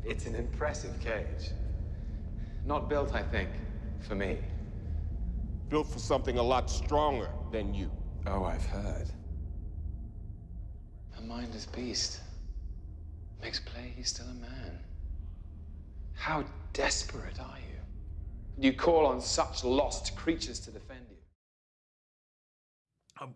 It's an impressive cage. Not built, I think, for me. Built for something a lot stronger than you. Oh, I've heard. A mindless beast. Makes play he's still a man. How desperate are you? You call on such lost creatures to defend you.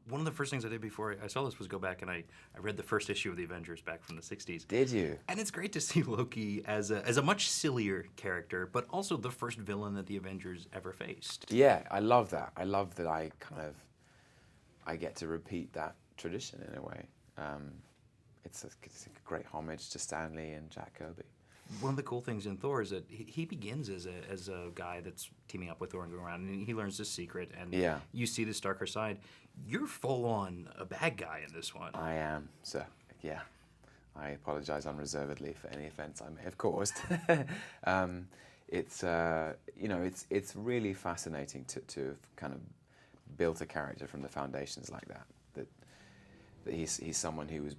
One of the first things I did before I saw this was go back and I read the first issue of the Avengers back from the 60s. Did you? And it's great to see Loki as a much sillier character, but also the first villain that the Avengers ever faced. Yeah, I love that. I love that I get to repeat that tradition in a way. It's a great homage to Stan Lee and Jack Kirby. One of the cool things in Thor is that he begins as a guy that's teaming up with Thor and going around, and he learns this secret, and you see this darker side. You're full on a bad guy in this one. I am, sir. Yeah. I apologize unreservedly for any offense I may have caused. It's you know, it's really fascinating to have kind of built a character from the foundations like that. That he's someone who was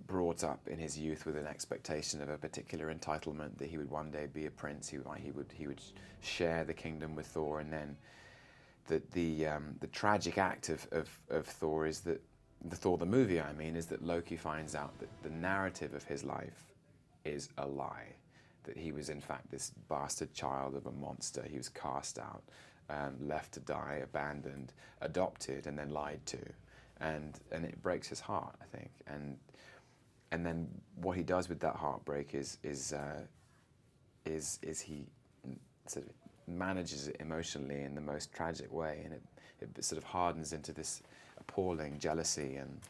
brought up in his youth with an expectation of a particular entitlement, that he would one day be a prince, he would share the kingdom with Thor, and then the tragic act of Thor is that, the Thor the movie I mean, is that Loki finds out that the narrative of his life is a lie, that he was in fact this bastard child of a monster. He was cast out, left to die, abandoned, adopted, and then lied to, and it breaks his heart, I think, and then what he does with that heartbreak is he sort of manages it emotionally in the most tragic way, and it sort of hardens into this appalling jealousy and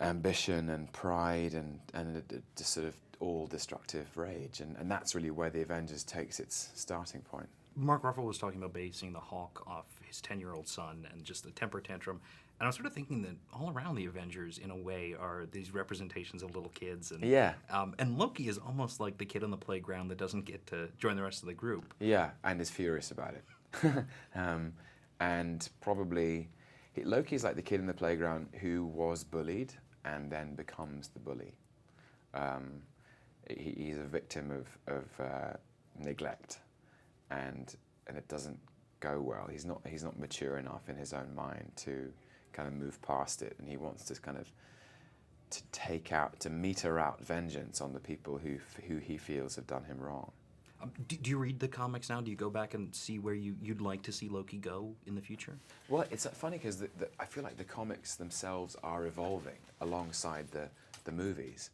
ambition and pride and a sort of all-destructive rage, and that's really where the Avengers takes its starting point. Mark Ruffalo was talking about basing the Hulk off his 10-year-old son and just the temper tantrum. And I was sort of thinking that all around the Avengers, in a way, are these representations of little kids. And, and Loki is almost like the kid on the playground that doesn't get to join the rest of the group. Yeah, and is furious about it. And probably, Loki's like the kid in the playground who was bullied and then becomes the bully. He's a victim of neglect, and it doesn't go well. He's not mature enough in his own mind to kind of move past it, and he wants to kind of to meter out vengeance on the people who he feels have done him wrong. Do you read the comics now? Do you go back and see where you'd like to see Loki go in the future? Well, it's funny because I feel like the comics themselves are evolving alongside the movies,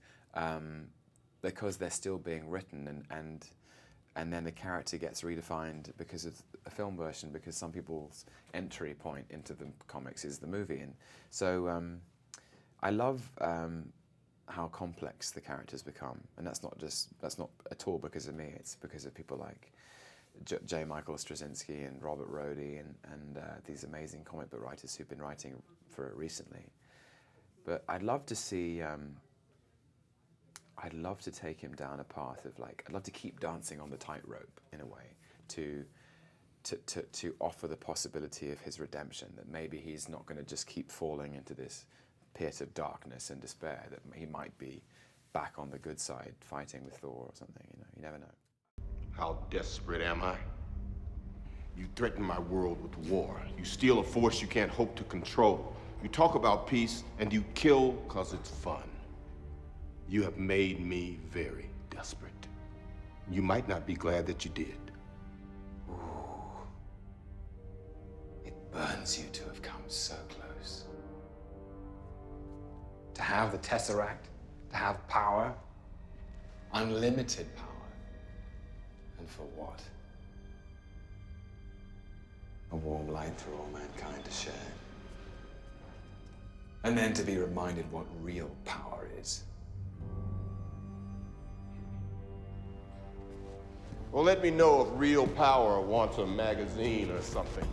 because they're still being written, and then the character gets redefined because of a film version, because some people's entry point into the comics is the movie. And so I love how complex the characters become, and that's not at all because of me. It's because of people like J. Michael Straczynski and Robert Roddy and these amazing comic book writers who've been writing for it recently. But I'd love to see. I'd love to take him down a path of I'd love to keep dancing on the tightrope in a way to offer the possibility of his redemption, that maybe he's not going to just keep falling into this pit of darkness and despair, that he might be back on the good side fighting with Thor or something, you never know. How desperate am I? You threaten my world with war. You steal a force you can't hope to control. You talk about peace and you kill 'cause it's fun. You have made me very desperate. You might not be glad that you did. Ooh. It burns you to have come so close. To have the Tesseract, to have power, unlimited power. And for what? A warm light for all mankind to share. And then to be reminded what real power is. Well, let me know if real power wants a magazine or something.